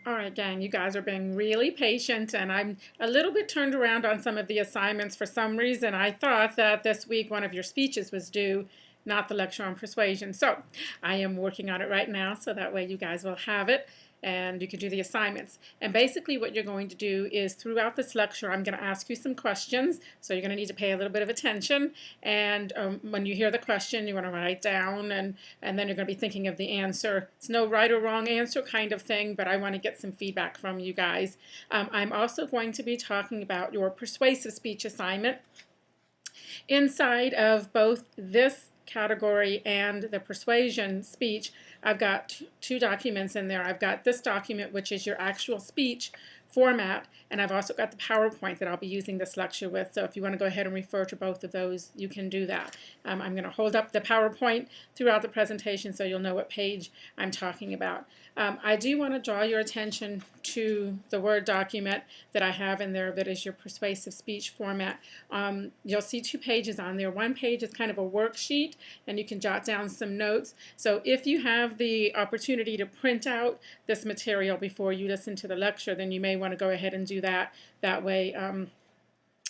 All right, gang, you guys are being really patient, and I'm a little bit turned around on some of the assignments. For some reason, I thought that this week one of your speeches was due, not the lecture on persuasion. So I am working on it right now, so that way you guys will have it and you can do the assignments. And basically what you're going to do is throughout this lecture, I'm going to ask you some questions. So you're going to need to pay a little bit of attention. And when you hear the question, you want to write down, and then you're going to be thinking of the answer. It's no right or wrong answer kind of thing, but I want to get some feedback from you guys. I'm also going to be talking about your persuasive speech assignment. Inside of both this category and the persuasion speech, I've got two documents in there. I've got this document, which is your actual speech format, and I've also got the PowerPoint that I'll be using this lecture with. So if you want to go ahead and refer to both of those, you can do that. I'm going to hold up the PowerPoint throughout the presentation so you'll know what page I'm talking about. I do want to draw your attention to the Word document that I have in there that is your persuasive speech format. You'll see two pages on there. One page is kind of a worksheet, and you can jot down some notes. So if you have the opportunity to print out this material before you listen to the lecture, then you may want to go ahead and do that. That way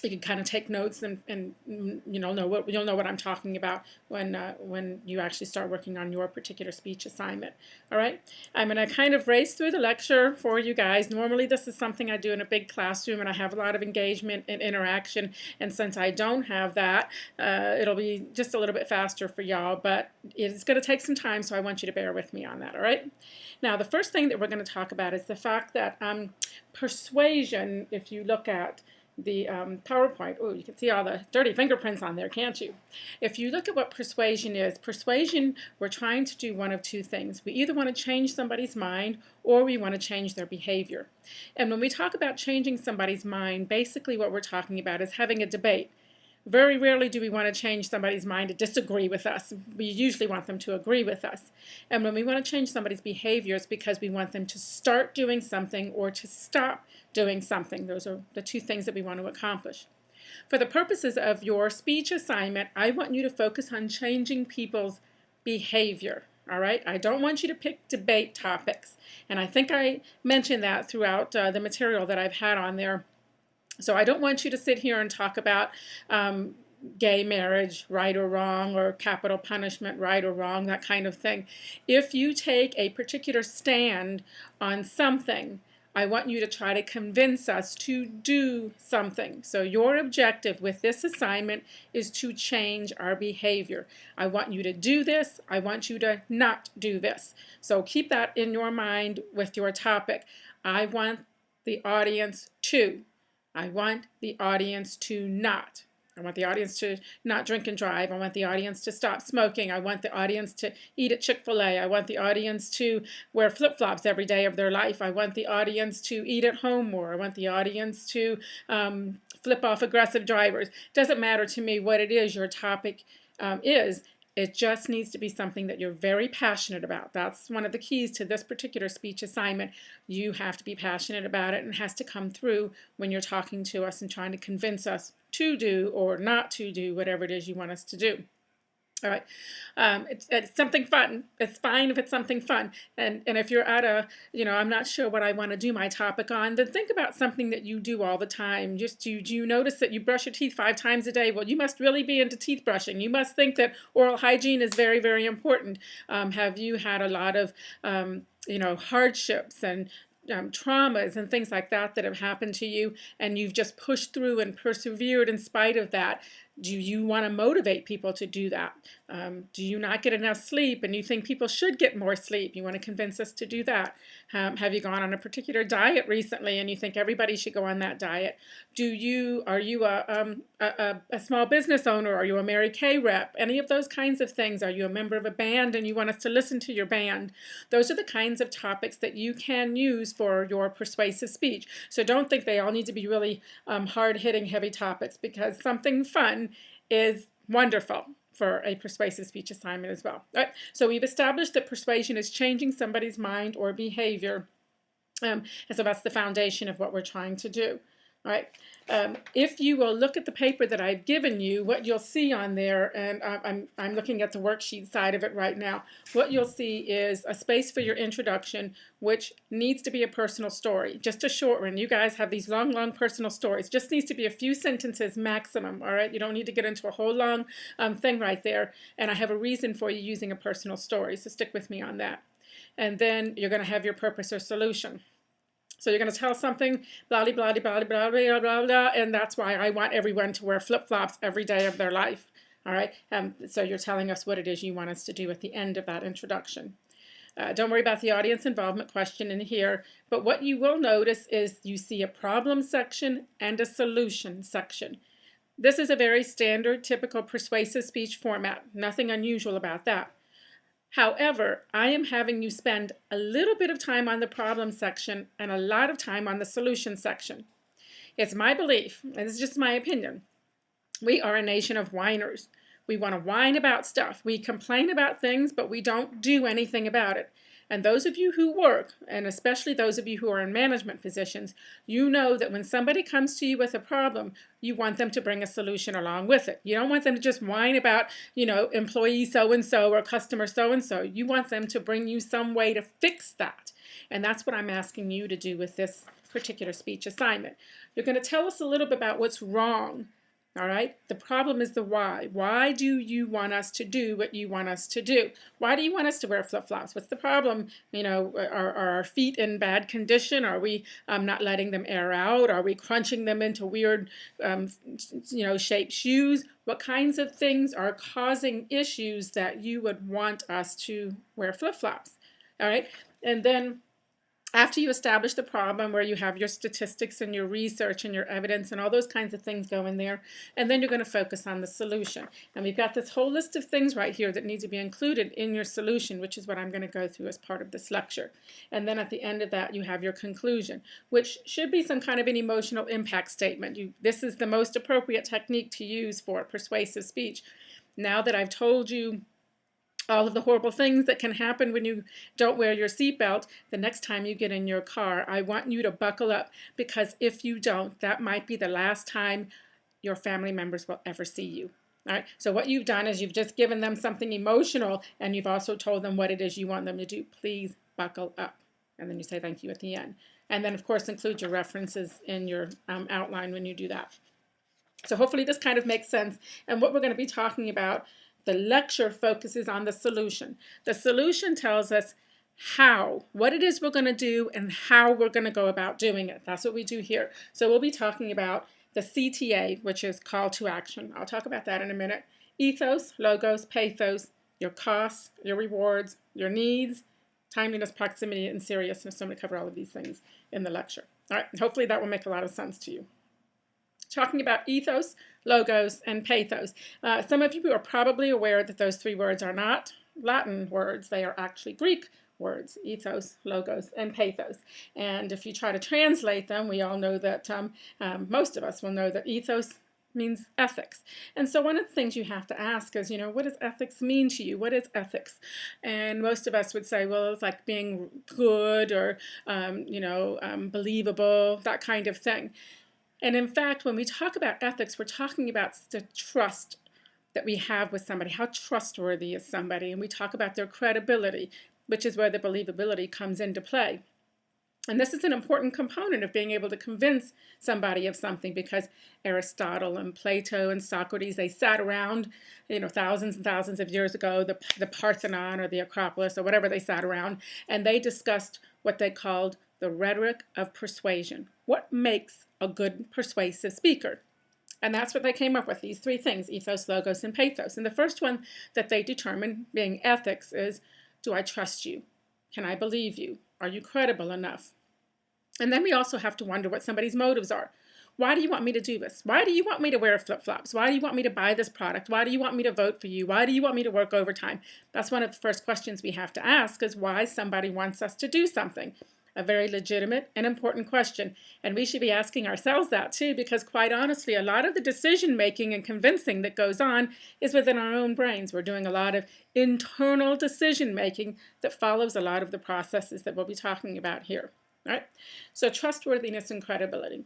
you can kind of take notes and you'll know what I'm talking about when you actually start working on your particular speech assignment. All right, I'm going to kind of race through the lecture for you guys. Normally this is something I do in a big classroom, and I have a lot of engagement and interaction, and since I don't have that, it'll be just a little bit faster for y'all, but it's going to take some time, so I want you to bear with me on that. All right, now the first thing that we're going to talk about is the fact that persuasion, if you look at the PowerPoint, oh, you can see all the dirty fingerprints on there, can't you? If you look at what persuasion is, we're trying to do one of two things. We either want to change somebody's mind or we want to change their behavior. And when we talk about changing somebody's mind, basically what we're talking about is having a debate. Very rarely do we want to change somebody's mind to disagree with us. We usually want them to agree with us. And when we want to change somebody's behavior, it's because we want them to start doing something or to stop doing something. Those are the two things that we want to accomplish. For the purposes of your speech assignment, I want you to focus on changing people's behavior. All right, I don't want you to pick debate topics. And I think I mentioned that throughout the material that I've had on there. So I don't want you to sit here and talk about gay marriage, right or wrong, or capital punishment, right or wrong, that kind of thing. If you take a particular stand on something, I want you to try to convince us to do something. So your objective with this assignment is to change our behavior. I want you to do this. I want you to not do this. So keep that in your mind with your topic. I want the audience to. I want the audience to not. I want the audience to not drink and drive. I want the audience to stop smoking. I want the audience to eat at Chick-fil-A. I want the audience to wear flip-flops every day of their life. I want the audience to eat at home more. I want the audience to flip off aggressive drivers. Doesn't matter to me what it is your topic is. It just needs to be something that you're very passionate about. That's one of the keys to this particular speech assignment. You have to be passionate about it, and it has to come through when you're talking to us and trying to convince us to do or not to do whatever it is you want us to do. All right, it's something fun. It's fine if it's something fun. And if you're at a, I'm not sure what I want to do my topic on, then think about something that you do all the time. Just do you notice that you brush your teeth 5 times a day? Well, you must really be into teeth brushing. You must think that oral hygiene is very, very important. Have you had a lot of, hardships and traumas and things like that that have happened to you, and you've just pushed through and persevered in spite of that? Do you want to motivate people to do that? Do you not get enough sleep and you think people should get more sleep? You want to convince us to do that? Have you gone on a particular diet recently and you think everybody should go on that diet? Are you a small business owner? Are you a Mary Kay rep? Any of those kinds of things? Are you a member of a band and you want us to listen to your band? Those are the kinds of topics that you can use for your persuasive speech. So don't think they all need to be really hard-hitting, heavy topics, because something fun is wonderful for a persuasive speech assignment as well. All right, so we've established that persuasion is changing somebody's mind or behavior, and so that's the foundation of what we're trying to do. All right. If you will look at the paper that I've given you, what you'll see on there, and I'm looking at the worksheet side of it right now, what you'll see is a space for your introduction, which needs to be a personal story, just a short one. You guys have these long, long personal stories. Just needs to be a few sentences maximum, all right? You don't need to get into a whole long thing right there, and I have a reason for you using a personal story, so stick with me on that. And then you're going to have your purpose or solution. So you're going to tell something, blah, blah, blah, blah, blah, blah, blah, blah, and that's why I want everyone to wear flip-flops every day of their life. All right, so you're telling us what it is you want us to do at the end of that introduction. Don't worry about the audience involvement question in here, but what you will notice is you see a problem section and a solution section. This is a very standard, typical persuasive speech format. Nothing unusual about that. However, I am having you spend a little bit of time on the problem section and a lot of time on the solution section. It's my belief, and it's just my opinion, we are a nation of whiners. We want to whine about stuff. We complain about things, but we don't do anything about it. And those of you who work, and especially those of you who are in management positions, you know that when somebody comes to you with a problem, you want them to bring a solution along with it. You don't want them to just whine about, employee so-and-so or customer so-and-so. You want them to bring you some way to fix that. And that's what I'm asking you to do with this particular speech assignment. You're going to tell us a little bit about what's wrong. All right, the problem is the why. Why do you want us to do what you want us to do? Why do you want us to wear flip-flops? What's the problem? Are our feet in bad condition? Are we not letting them air out? Are we crunching them into weird, shaped shoes? What kinds of things are causing issues that you would want us to wear flip-flops? All right, and then after you establish the problem where you have your statistics and your research and your evidence and all those kinds of things go in there, and then you're going to focus on the solution. And we've got this whole list of things right here that need to be included in your solution, which is what I'm going to go through as part of this lecture. And then at the end of that, you have your conclusion, which should be some kind of an emotional impact statement. This is the most appropriate technique to use for persuasive speech. Now that I've told you all of the horrible things that can happen when you don't wear your seatbelt, the next time you get in your car, I want you to buckle up, because if you don't, that might be the last time your family members will ever see you. All right, so what you've done is you've just given them something emotional, and you've also told them what it is you want them to do. Please buckle up. And then you say thank you at the end. And then, of course, include your references in your outline when you do that. So hopefully this kind of makes sense. And what we're going to be talking about, the lecture focuses on the solution. The solution tells us what it is we're going to do and how we're going to go about doing it. That's what we do here. So we'll be talking about the CTA, which is call to action. I'll talk about that in a minute. Ethos, logos, pathos, your costs, your rewards, your needs, timeliness, proximity, and seriousness. So I'm going to cover all of these things in the lecture. All right, hopefully that will make a lot of sense to you. Talking about ethos, logos, and pathos. Some of you are probably aware that those three words are not Latin words. They are actually Greek words, ethos, logos, and pathos. And if you try to translate them, we all know that, most of us will know that ethos means ethics. And so one of the things you have to ask is, what does ethics mean to you? What is ethics? And most of us would say, well, it's like being good or, believable, that kind of thing. And in fact, when we talk about ethics, we're talking about the trust that we have with somebody. How trustworthy is somebody? And we talk about their credibility, which is where the believability comes into play. And this is an important component of being able to convince somebody of something, because Aristotle and Plato and Socrates, they sat around, thousands and thousands of years ago, the Parthenon or the Acropolis or whatever they sat around, and they discussed what they called the rhetoric of persuasion. What makes a good persuasive speaker? And that's what they came up with, these three things, ethos, logos, and pathos. And the first one that they determined, being ethics, is, do I trust you? Can I believe you? Are you credible enough? And then we also have to wonder what somebody's motives are. Why do you want me to do this? Why do you want me to wear flip-flops? Why do you want me to buy this product? Why do you want me to vote for you? Why do you want me to work overtime? That's one of the first questions we have to ask, is why somebody wants us to do something. A very legitimate and important question. And we should be asking ourselves that too, because quite honestly, a lot of the decision making and convincing that goes on is within our own brains. We're doing a lot of internal decision making that follows a lot of the processes that we'll be talking about here. All right? So trustworthiness and credibility.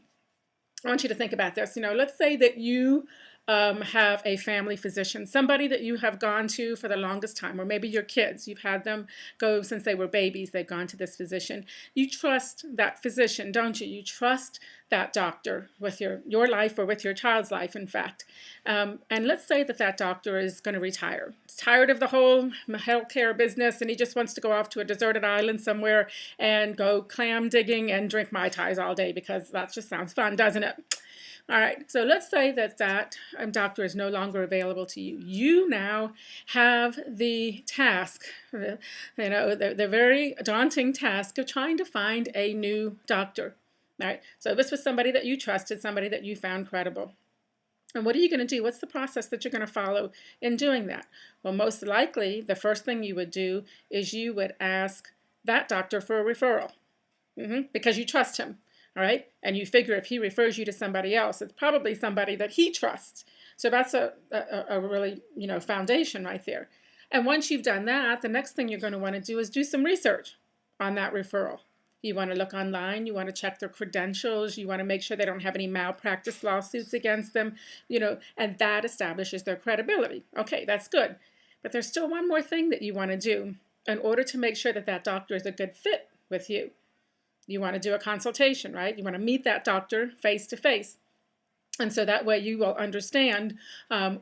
I want you to think about this. Let's say that you have a family physician, somebody that you have gone to for the longest time, or maybe your kids, you've had them go since they were babies, they've gone to this physician. You trust that physician, don't you? You trust that doctor with your life, or with your child's life, in fact. And let's say that that doctor is going to retire. He's tired of the whole healthcare business, and he just wants to go off to a deserted island somewhere and go clam digging and drink Mai Tais all day, because that just sounds fun, doesn't it? All right, so let's say that doctor is no longer available to you. You now have the task, the very daunting task of trying to find a new doctor. All right, so this was somebody that you trusted, somebody that you found credible. And what are you going to do? What's the process that you're going to follow in doing that? Well, most likely, the first thing you would do is you would ask that doctor for a referral, because you trust him. All right, and you figure if he refers you to somebody else, it's probably somebody that he trusts. So that's a really, foundation right there. And once you've done that, the next thing you're going to want to do is do some research on that referral. You want to look online, you want to check their credentials, you want to make sure they don't have any malpractice lawsuits against them, and that establishes their credibility. Okay, that's good. But there's still one more thing that you want to do in order to make sure that that doctor is a good fit with you. You want to do a consultation, right? You want to meet that doctor face to face. And so that way you will understand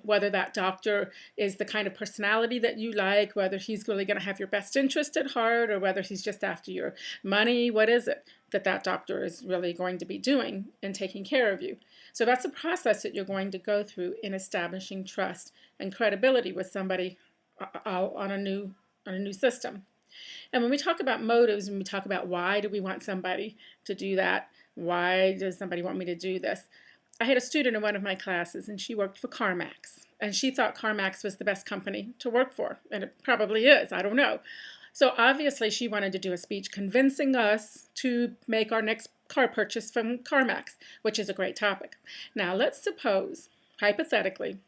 whether that doctor is the kind of personality that you like, whether he's really going to have your best interest at heart, or whether he's just after your money. What is it that doctor is really going to be doing in taking care of you? So that's a process that you're going to go through in establishing trust and credibility with somebody on a new system. And when we talk about motives, and we talk about why do we want somebody to do that, why does somebody want me to do this? I had a student in one of my classes, and she worked for CarMax, and she thought CarMax was the best company to work for, and it probably is, I don't know. So obviously she wanted to do a speech convincing us to make our next car purchase from CarMax, which is a great topic. Now let's suppose, hypothetically,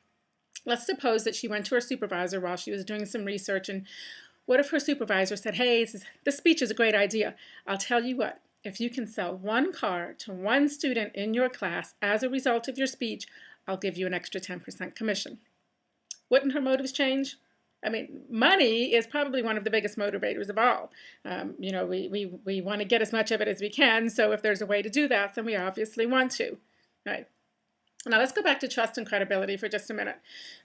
that she went to her supervisor while she was doing some research, and what if her supervisor said, hey, this speech is a great idea. I'll tell you what, if you can sell one car to one student in your class as a result of your speech, I'll give you an extra 10% commission. Wouldn't her motives change? I mean, money is probably one of the biggest motivators of all. We want to get as much of it as we can, so if there's a way to do that, then we obviously want to, right? Now let's go back to trust and credibility for just a minute.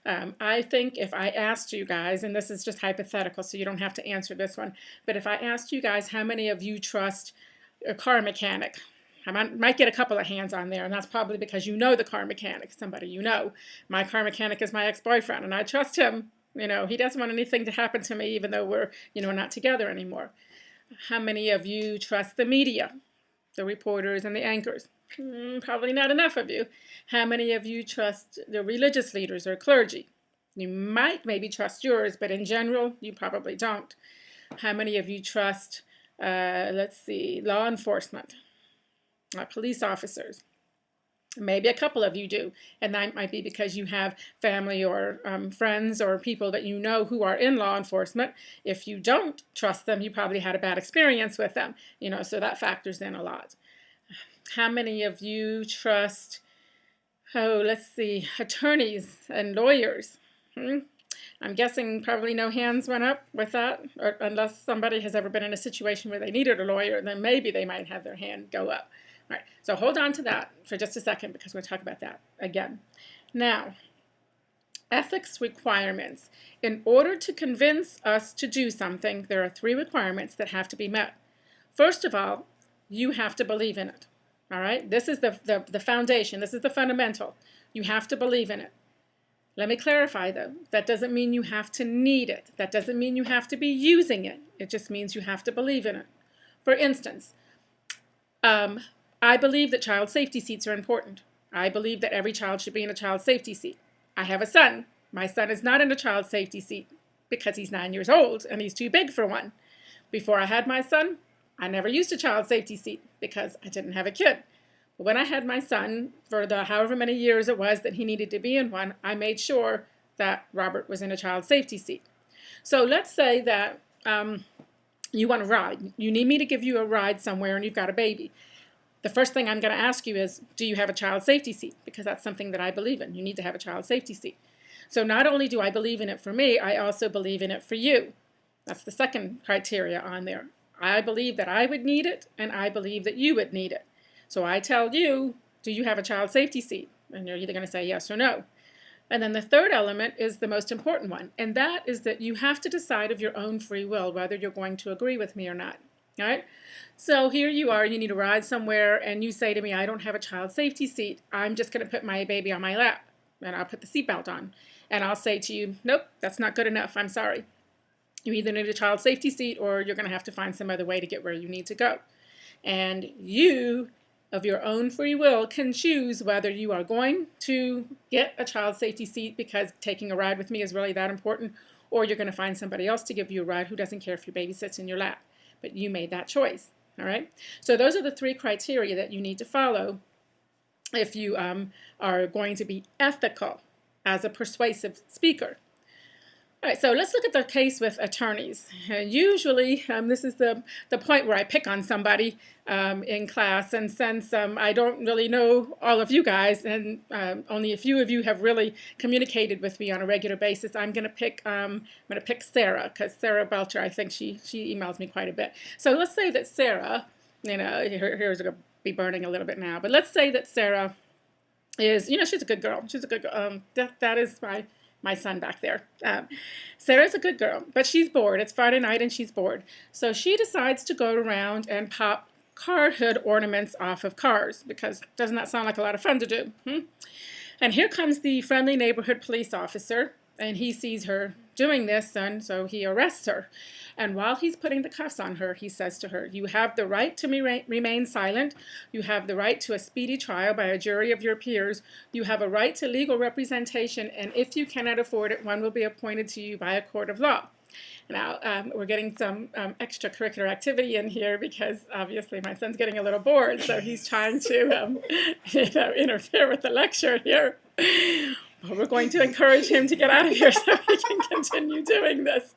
I think if I asked you guys, and this is just hypothetical, so you don't have to answer this one, but if I asked you guys how many of you trust a car mechanic, I might get a couple of hands on there, and that's probably because you know the car mechanic, somebody you know. My car mechanic is my ex-boyfriend, and I trust him. He doesn't want anything to happen to me, even though we're, not together anymore. How many of you trust the media, the reporters and the anchors? Probably not enough of you. How many of you trust the religious leaders or clergy? You might maybe trust yours, but in general, you probably don't. How many of you trust, law enforcement, police officers? Maybe a couple of you do, and that might be because you have family or friends or people that you know who are in law enforcement. If you don't trust them, you probably had a bad experience with them, so that factors in a lot. How many of you trust, attorneys and lawyers? I'm guessing probably no hands went up with that, or unless somebody has ever been in a situation where they needed a lawyer, then maybe they might have their hand go up. All right, so hold on to that for just a second, because we're going to talk about that again. Now, ethics requirements. In order to convince us to do something, there are 3 requirements that have to be met. First of all, you have to believe in it. All right, this is the foundation. This is the fundamental. You have to believe in it. Let me clarify, though. That doesn't mean you have to need it. That doesn't mean you have to be using it. It just means you have to believe in it. For instance, I believe that child safety seats are important. I believe that every child should be in a child safety seat. I have a son. My son is not in a child safety seat because he's 9 years old and he's too big for one. Before I had my son, I never used a child safety seat because I didn't have a kid. But when I had my son, for the however many years it was that he needed to be in one, I made sure that Robert was in a child safety seat. So let's say that you want to ride. You need me to give you a ride somewhere and you've got a baby. the first thing I'm going to ask you is, do you have a child safety seat? Because that's something that I believe in. You need to have a child safety seat. So not only do I believe in it for me, I also believe in it for you. That's the second criteria on there. I believe that I would need it, and I believe that you would need it. So I tell you, do you have a child safety seat? And you're either going to say yes or no. And then the third element is the most important one, and that is that you have to decide of your own free will whether you're going to agree with me or not. All right? So here you are, you need to ride somewhere, and you say to me, I don't have a child safety seat. I'm just going to put my baby on my lap, and I'll put the seatbelt on. And I'll say to you, nope, that's not good enough. I'm sorry. You either need a child safety seat or you're going to have to find some other way to get where you need to go. And you, of your own free will, can choose whether you are going to get a child safety seat because taking a ride with me is really that important, or you're going to find somebody else to give you a ride who doesn't care if your baby sits in your lap. But you made that choice. All right? So those are the three criteria that you need to follow if you are going to be ethical as a persuasive speaker. All right, so let's look at the case with attorneys. Usually, this is the point where I pick on somebody in class, and since I don't really know all of you guys, and only a few of you have really communicated with me on a regular basis, I'm going to pick Sarah, because Sarah Belcher, I think she emails me quite a bit. So let's say that Sarah, here's going to be burning a little bit now, but let's say that Sarah is, she's a good girl. She's a good girl. That is my son back there. Sarah's a good girl, but she's bored. It's Friday night and she's bored. So she decides to go around and pop car hood ornaments off of cars, because doesn't that sound like a lot of fun to do? And here comes the friendly neighborhood police officer, and he sees her doing this, and so he arrests her. And while he's putting the cuffs on her, he says to her, you have the right to remain silent. You have the right to a speedy trial by a jury of your peers. You have a right to legal representation, and if you cannot afford it, one will be appointed to you by a court of law. Now, we're getting some extracurricular activity in here because obviously my son's getting a little bored, so he's trying to interfere with the lecture here. But we're going to encourage him to get out of here so he can continue doing this.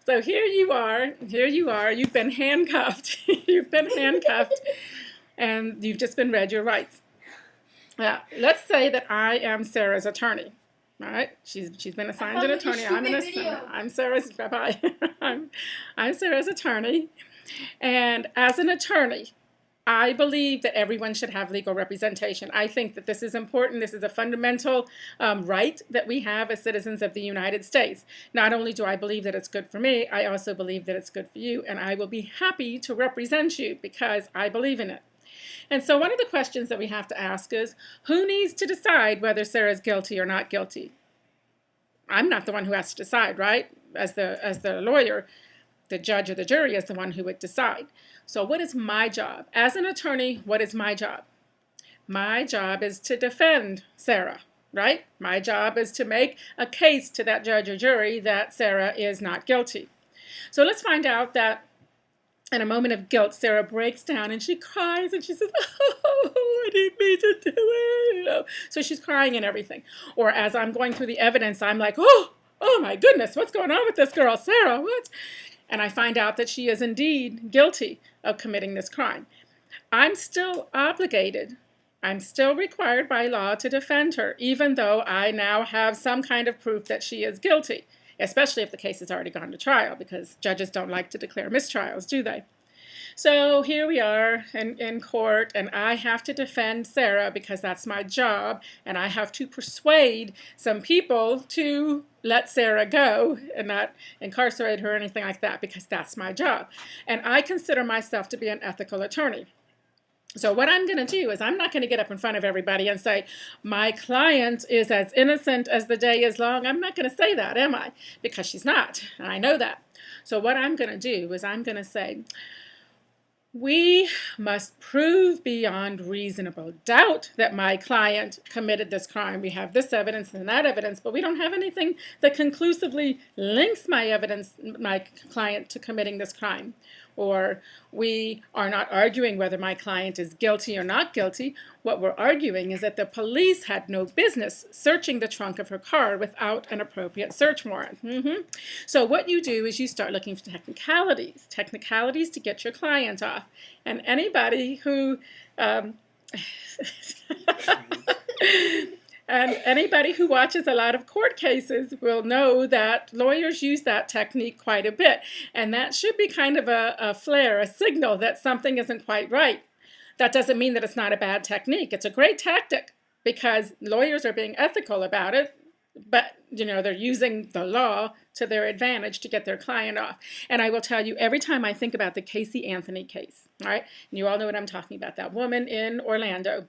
So here you are, you've been handcuffed, and you've just been read your rights. Let's say that I am Sarah's attorney. All right, she's been assigned an attorney. I'm Sarah's I'm Sarah's attorney, and as an attorney, I believe that everyone should have legal representation. I think that this is important. This is a fundamental right that we have as citizens of the United States. Not only do I believe that it's good for me, I also believe that it's good for you, and I will be happy to represent you because I believe in it. And so one of the questions that we have to ask is, who needs to decide whether Sarah's guilty or not guilty? I'm not the one who has to decide, right? As the lawyer, the judge or the jury is the one who would decide. So what is my job? As an attorney, what is my job? My job is to defend Sarah, right? My job is to make a case to that judge or jury that Sarah is not guilty. So let's find out that in a moment of guilt, Sarah breaks down and she cries and she says, oh, I didn't mean to do it. So she's crying and everything. Or as I'm going through the evidence, I'm like, oh my goodness, what's going on with this girl, Sarah? What? And I find out that she is indeed guilty of committing this crime. I'm still obligated. I'm still required by law to defend her, even though I now have some kind of proof that she is guilty, especially if the case has already gone to trial, because judges don't like to declare mistrials, do they? So here we are in court, and I have to defend Sarah because that's my job, and I have to persuade some people to let Sarah go and not incarcerate her or anything like that, because that's my job. And I consider myself to be an ethical attorney. So what I'm going to do is I'm not going to get up in front of everybody and say, my client is as innocent as the day is long. I'm not going to say that, am I? Because she's not, and I know that. So what I'm going to do is I'm going to say, we must prove beyond reasonable doubt that my client committed this crime. We have this evidence and that evidence, but we don't have anything that conclusively links my client to committing this crime. or we are not arguing whether my client is guilty or not guilty. What we're arguing is that the police had no business searching the trunk of her car without an appropriate search warrant. So what you do is you start looking for technicalities to get your client off. And anybody who and anybody who watches a lot of court cases will know that lawyers use that technique quite a bit. And that should be kind of a flare, a signal that something isn't quite right. That doesn't mean that it's not a bad technique. It's a great tactic because lawyers are being ethical about it, but they're using the law to their advantage to get their client off. And I will tell you, every time I think about the Casey Anthony case, all right, and you all know what I'm talking about, that woman in Orlando.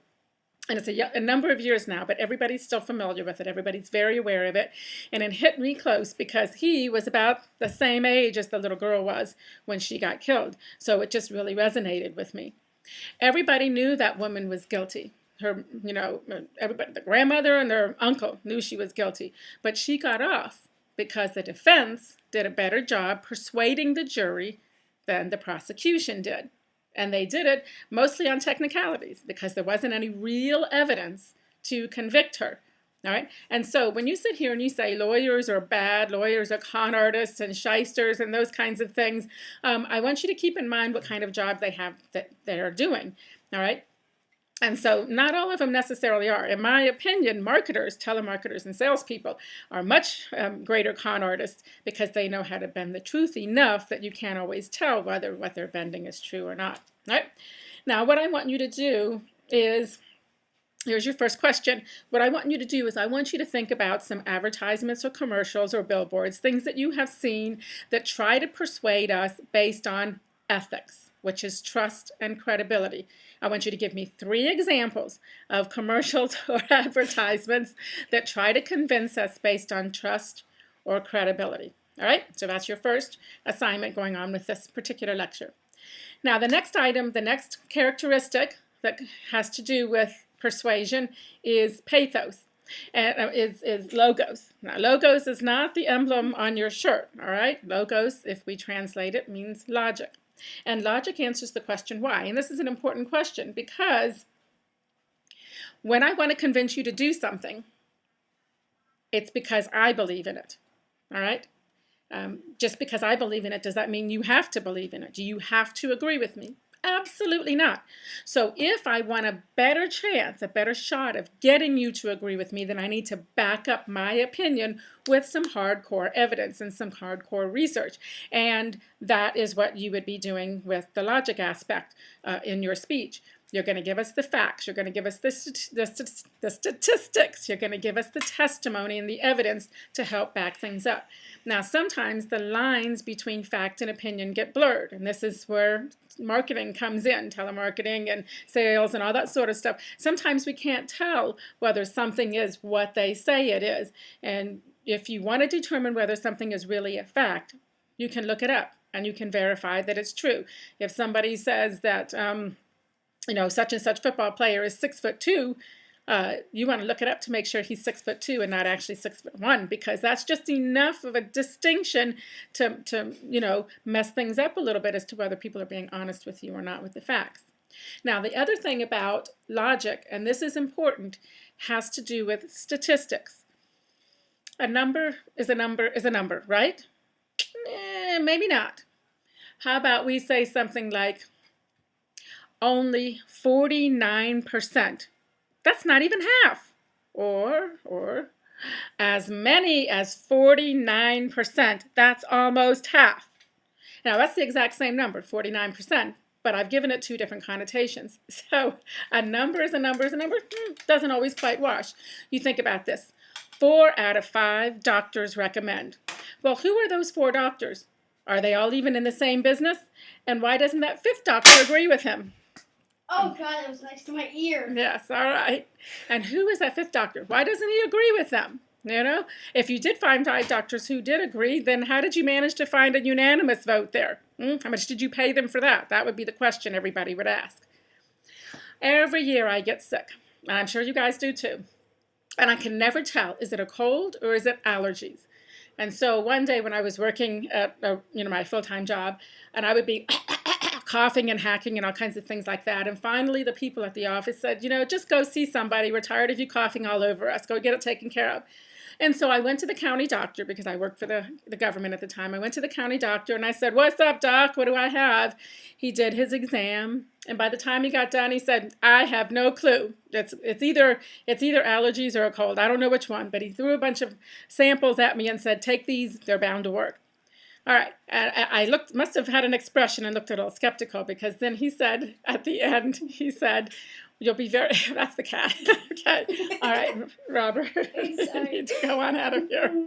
And it's a number of years now, but everybody's still familiar with it. Everybody's very aware of it. And it hit me close because he was about the same age as the little girl was when she got killed. So it just really resonated with me. Everybody knew that woman was guilty. Her, everybody, the grandmother and her uncle knew she was guilty. But she got off because the defense did a better job persuading the jury than the prosecution did. And they did it mostly on technicalities because there wasn't any real evidence to convict her. All right. And so when you sit here and you say lawyers are bad, lawyers are con artists and shysters and those kinds of things, I want you to keep in mind what kind of job they have that they are doing. All right. And so not all of them necessarily are. In my opinion, marketers, telemarketers, and salespeople are much greater con artists because they know how to bend the truth enough that you can't always tell whether what they're bending is true or not. All right? Now, what I want you to do is, here's your first question. What I want you to do is I want you to think about some advertisements or commercials or billboards, things that you have seen that try to persuade us based on ethics, which is trust and credibility. I want you to give me 3 examples of commercials or advertisements that try to convince us based on trust or credibility. All right, so that's your first assignment going on with this particular lecture. Now, the next item, the next characteristic that has to do with persuasion is pathos. And is logos. Now, logos is not the emblem on your shirt, all right? Logos, if we translate it, means logic. And logic answers the question why. And this is an important question because when I want to convince you to do something, it's because I believe in it. All right? Just because I believe in it, does that mean you have to believe in it? Do you have to agree with me? Absolutely not. So if I want a better chance, a better shot of getting you to agree with me, then I need to back up my opinion with some hardcore evidence and some hardcore research. And that is what you would be doing with the logic aspect in your speech. You're going to give us the facts. You're going to give us the statistics. You're going to give us the testimony and the evidence to help back things up. Now, sometimes the lines between fact and opinion get blurred, and this is where marketing comes in, telemarketing and sales and all that sort of stuff. Sometimes we can't tell whether something is what they say it is. And if you want to determine whether something is really a fact, you can look it up and you can verify that it's true. If somebody says that such and such football player is 6'2", you want to look it up to make sure he's 6'2" and not actually 6'1", because that's just enough of a distinction to mess things up a little bit as to whether people are being honest with you or not with the facts. Now, the other thing about logic, and this is important, has to do with statistics. A number is a number, right? Maybe not. How about we say something like only 49%. That's not even half. Or as many as 49%. That's almost half. Now, that's the exact same number, 49%, but I've given it 2 different connotations. So a number is a number is a number. Doesn't always quite wash. You think about this. 4 out of 5 doctors recommend. Well, who are those 4 doctors? Are they all even in the same business? And why doesn't that 5th doctor agree with him? Oh, God, that was next to my ear. Yes, all right. And who is that 5th doctor? Why doesn't he agree with them? If you did find 5 doctors who did agree, then how did you manage to find a unanimous vote there? How much did you pay them for that? That would be the question everybody would ask. Every year I get sick, and I'm sure you guys do too. And I can never tell, is it a cold or is it allergies? And so one day when I was working at my full-time job, and I would be coughing and hacking and all kinds of things like that. And finally, the people at the office said, just go see somebody. We're tired of you coughing all over us. Go get it taken care of. And so I went to the county doctor because I worked for the government at the time. I went to the county doctor and I said, "What's up, doc? What do I have?" He did his exam. And by the time he got done, he said, "I have no clue. It's either allergies or a cold. I don't know which one." But he threw a bunch of samples at me and said, "Take these. They're bound to work." All right. And I must have had an expression and looked a little skeptical, because then he said at the end, he said, "You'll be very," that's the cat. Okay. All right, Robert, you need to go on out of here.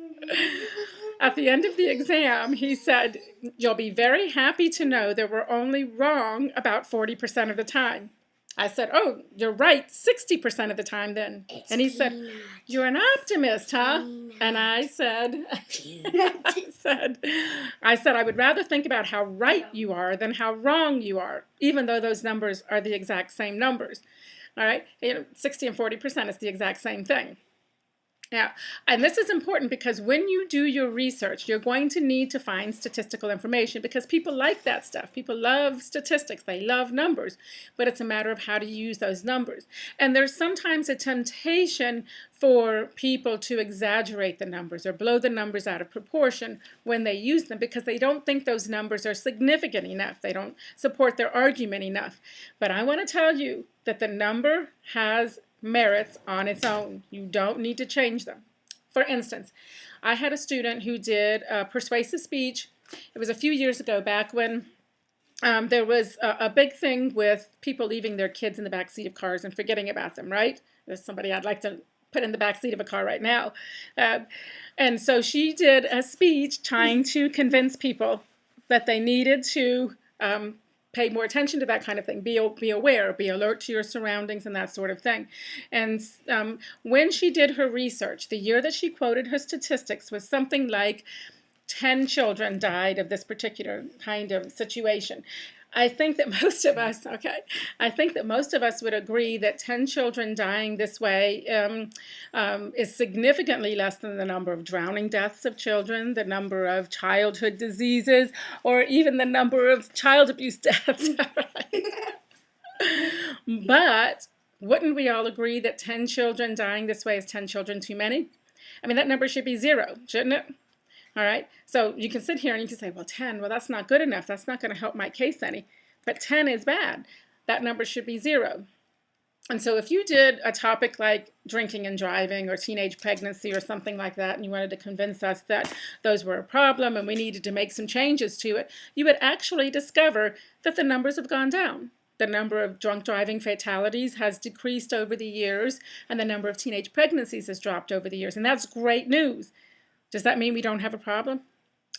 At the end of the exam, he said, "You'll be very happy to know that we're only wrong about 40% of the time." I said, "Oh, you're right 60% of the time then." And he said, "You're an optimist, huh?" And I said, I would rather think about how right you are than how wrong you are, even though those numbers are the exact same numbers. All right, 60 and 40% is the exact same thing. Yeah, and this is important because when you do your research, you're going to need to find statistical information, because people like that stuff. People love statistics. They love numbers, but it's a matter of how to use those numbers. And there's sometimes a temptation for people to exaggerate the numbers or blow the numbers out of proportion when they use them, because they don't think those numbers are significant enough. They don't support their argument enough. But I want to tell you that the number has merits on its own. You don't need to change them. For instance, I had a student who did persuasive speech. It was a few years ago, back when there was a big thing with people leaving their kids in the back seat of cars and forgetting about them, right? There's somebody I'd like to put in the back seat of a car right now. And so she did a speech trying to convince people that they needed to pay more attention to that kind of thing, be aware, be alert to your surroundings and that sort of thing. And when she did her research, the year that she quoted her statistics was something like 10 children died of this particular kind of situation. I think that most of us, would agree that 10 children dying this way is significantly less than the number of drowning deaths of children, the number of childhood diseases, or even the number of child abuse deaths. But wouldn't we all agree that 10 children dying this way is 10 children too many? I mean, that number should be 0, shouldn't it? All right, so you can sit here and you can say, well, 10, well, that's not good enough. That's not going to help my case any. But 10 is bad. That number should be 0. And so if you did a topic like drinking and driving or teenage pregnancy or something like that, and you wanted to convince us that those were a problem and we needed to make some changes to it, you would actually discover that the numbers have gone down. The number of drunk driving fatalities has decreased over the years, and the number of teenage pregnancies has dropped over the years. And that's great news. Does that mean we don't have a problem?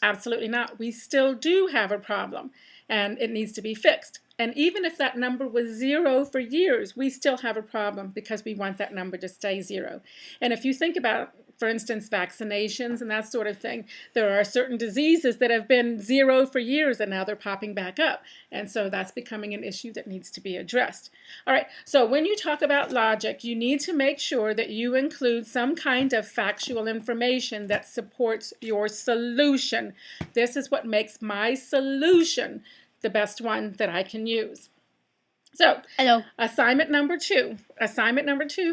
Absolutely not. We still do have a problem, and it needs to be fixed. And even if that number was 0 for years, we still have a problem, because we want that number to stay 0. And if you think about, for instance, vaccinations and that sort of thing, there are certain diseases that have been 0 for years and now they're popping back up. And so that's becoming an issue that needs to be addressed. All right, so when you talk about logic, you need to make sure that you include some kind of factual information that supports your solution. This is what makes my solution the best one that I can use. So, Hello. Assignment number two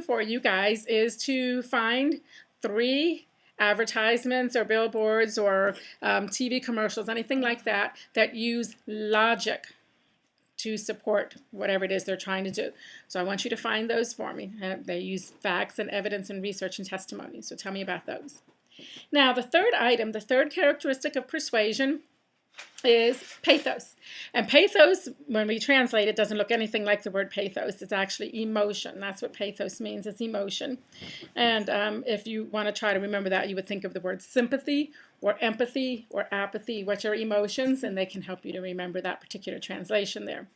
for you guys is to find 3 advertisements or billboards or TV commercials, anything like that, that use logic to support whatever it is they're trying to do. So I want you to find those for me. They use facts and evidence and research and testimony. So tell me about those. Now, the third characteristic of persuasion is pathos. And pathos, when we translate it, doesn't look anything like the word pathos. It's actually emotion. That's what pathos means, is emotion. And if you want to try to remember that, you would think of the word sympathy or empathy or apathy, which are emotions, and they can help you to remember that particular translation there.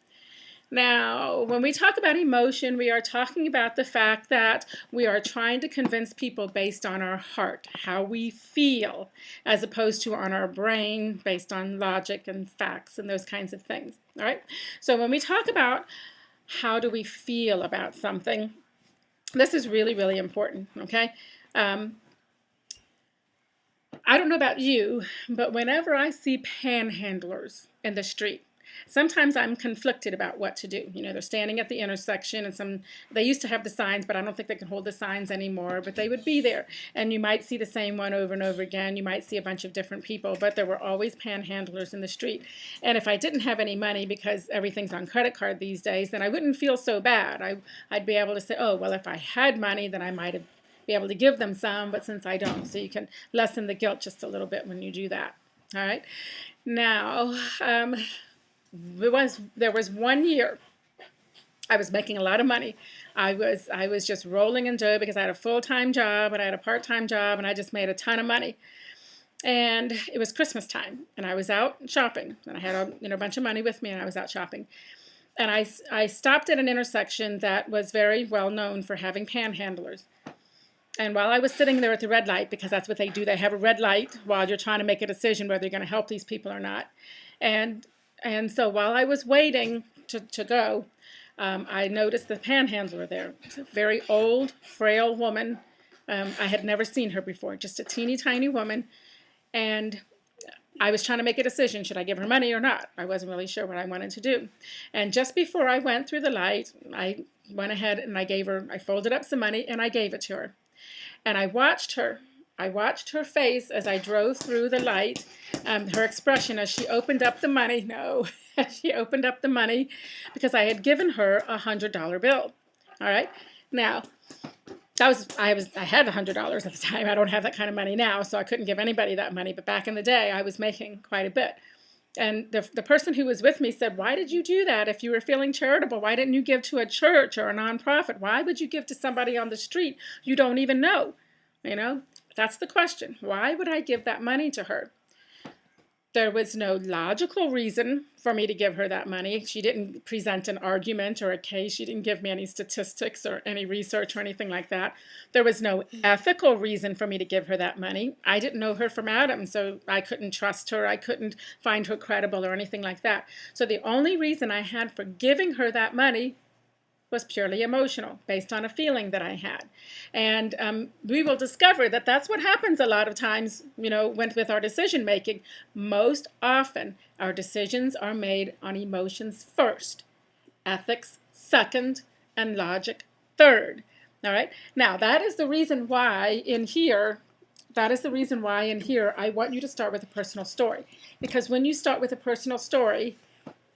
Now, when we talk about emotion, we are talking about the fact that we are trying to convince people based on our heart, how we feel, as opposed to on our brain, based on logic and facts and those kinds of things. All right? So when we talk about how do we feel about something, this is really, really important, okay? I don't know about you, but whenever I see panhandlers in the street, Sometimes I'm conflicted about what to do. You know, they're standing at the intersection, and they used to have the signs, but I don't think they can hold the signs anymore, but they would be there. And you might see the same one over and over again. You might see a bunch of different people, but there were always panhandlers in the street. And if I didn't have any money, because everything's on credit card these days, then I wouldn't feel so bad. I'd be able to say, oh, well, if I had money, then I might have be able to give them some, but since I don't, so you can lessen the guilt just a little bit when you do that. All right. Now, there was 1 year I was making a lot of money. I was just rolling in dough because I had a full-time job and I had a part-time job, and I just made a ton of money. And it was Christmas time, and I was out shopping, and I had a bunch of money with me, and I was out shopping. And I stopped at an intersection that was very well known for having panhandlers. And while I was sitting there at the red light, because that's what they do, they have a red light while you're trying to make a decision whether you're going to help these people or not. And so while I was waiting to go, I noticed the panhandler there. It's a very old, frail woman. I had never seen her before, just a teeny tiny woman. And I was trying to make a decision. Should I give her money or not? I wasn't really sure what I wanted to do. And just before I went through the light, I went ahead and I folded up some money and I gave it to her. And I watched her face as I drove through the light, her expression as she opened up the money. She opened up the money because I had given her $100 bill. All right. Now, I had $100 at the time. I don't have that kind of money now, so I couldn't give anybody that money. But back in the day, I was making quite a bit. And the person who was with me said, why did you do that? If you were feeling charitable, why didn't you give to a church or a nonprofit? Why would you give to somebody on the street you don't even know? You know, that's the question. Why would I give that money to her? There was no logical reason for me to give her that money. She didn't present an argument or a case. She didn't give me any statistics or any research or anything like that. There was no ethical reason for me to give her that money. I didn't know her from Adam, so I couldn't trust her. I couldn't find her credible or anything like that. So the only reason I had for giving her that money was purely emotional, based on a feeling that I had. And we will discover that that's what happens a lot of times, with our decision making. Most often, our decisions are made on emotions first, ethics second, and logic third. All right. Now, that is the reason why in here I want you to start with a personal story. Because when you start with a personal story,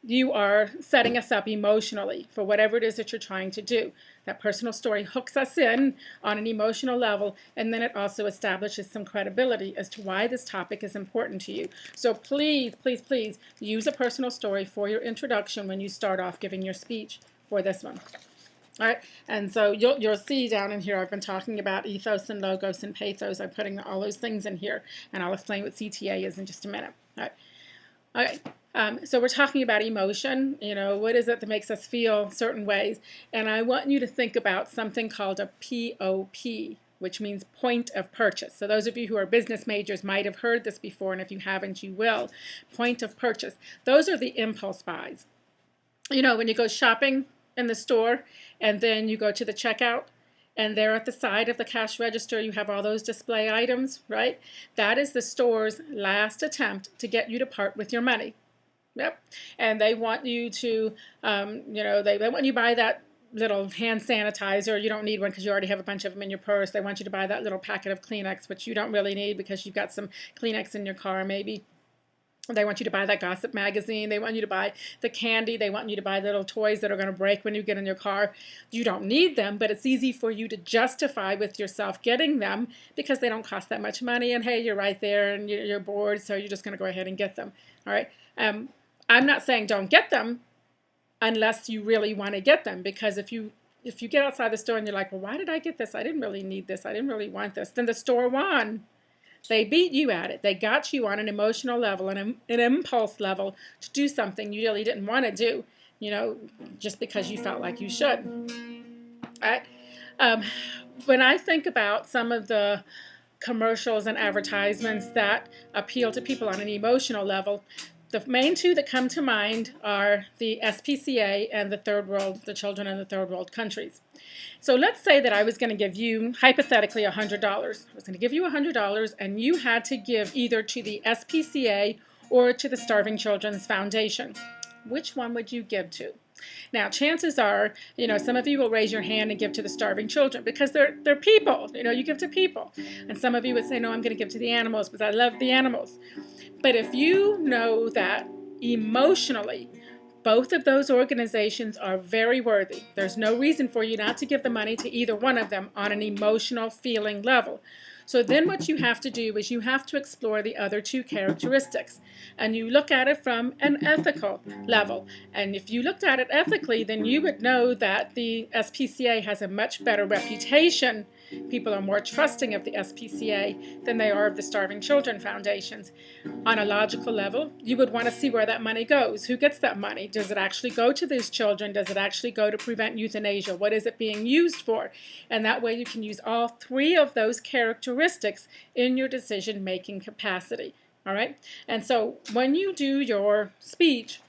you are setting us up emotionally for whatever it is that you're trying to do. That personal story hooks us in on an emotional level, and then it also establishes some credibility as to why this topic is important to you. So please, please, please use a personal story for your introduction when you start off giving your speech for this one. All right, and so you'll see down in here I've been talking about ethos and logos and pathos. I'm putting all those things in here, and I'll explain what CTA is in just a minute. All right. Okay. So we're talking about emotion. What is it that makes us feel certain ways? And I want you to think about something called a POP, which means point of purchase. So those of you who are business majors might have heard this before, and if you haven't, you will. Point of purchase. Those are the impulse buys. When you go shopping in the store, and then you go to the checkout, and there at the side of the cash register, you have all those display items, right? That is the store's last attempt to get you to part with your money. Yep. And they want you to, they want you to buy that little hand sanitizer. You don't need one because you already have a bunch of them in your purse. They want you to buy that little packet of Kleenex, which you don't really need because you've got some Kleenex in your car maybe. They want you to buy that gossip magazine. They want you to buy the candy. They want you to buy little toys that are going to break when you get in your car. You don't need them, but it's easy for you to justify with yourself getting them because they don't cost that much money. And hey, you're right there and you're bored, so you're just going to go ahead and get them. All right. I'm not saying don't get them unless you really want to get them, because if you get outside the store and you're like, well, why did I get this? I didn't really need this. I didn't really want this. Then the store won. They beat you at it. They got you on an emotional level and an impulse level to do something you really didn't want to do, just because you felt like you should. All right. When I think about some of the commercials and advertisements that appeal to people on an emotional level, the main two that come to mind are the SPCA and the children in the third world countries. So let's say that I was going to give you, hypothetically, $100. I was going to give you $100, and you had to give either to the SPCA or to the Starving Children's Foundation. which one would you give to? Now, chances are, some of you will raise your hand and give to the starving children because they're people. You give to people. And some of you would say, no, I'm going to give to the animals because I love the animals. But if you know that emotionally, both of those organizations are very worthy, there's no reason for you not to give the money to either one of them on an emotional feeling level. So then what you have to do is you have to explore the other two characteristics. And you look at it from an ethical level. And if you looked at it ethically, then you would know that the SPCA has a much better reputation. People are more trusting of the SPCA than they are of the Starving Children Foundations. On a logical level, you would want to see where that money goes. Who gets that money? Does it actually go to these children? Does it actually go to prevent euthanasia? What is it being used for? And that way you can use all three of those characteristics in your decision-making capacity. All right? And so when you do your speech,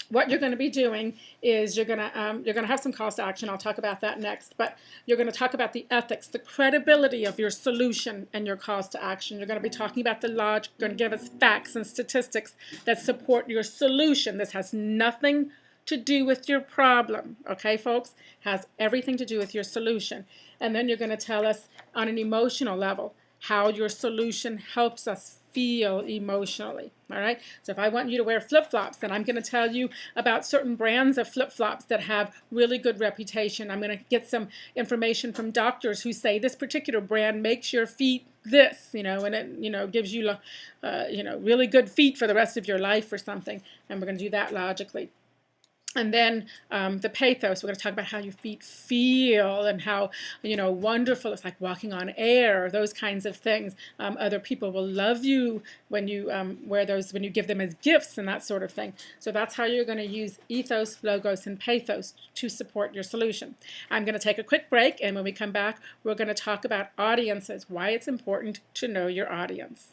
what you're going to be doing is you're going to have some calls to action. I'll talk about that next. But you're going to talk about the ethics, the credibility of your solution and your calls to action. You're going to be talking about the logic. You're going to give us facts and statistics that support your solution. This has nothing to do with your problem. Okay, folks? It has everything to do with your solution. And then you're going to tell us on an emotional level how your solution helps us feel emotionally. All right, so if I want you to wear flip-flops, then I'm going to tell you about certain brands of flip-flops that have really good reputation. I'm going to get some information from doctors who say this particular brand makes your feet this, and it, gives you, really good feet for the rest of your life or something. And we're going to do that logically. And then the pathos, we're going to talk about how your feet feel and how, wonderful it's like walking on air, those kinds of things. Other people will love you when you wear those, when you give them as gifts and that sort of thing. So that's how you're going to use ethos, logos, and pathos to support your solution. I'm going to take a quick break, and when we come back, we're going to talk about audiences, why it's important to know your audience.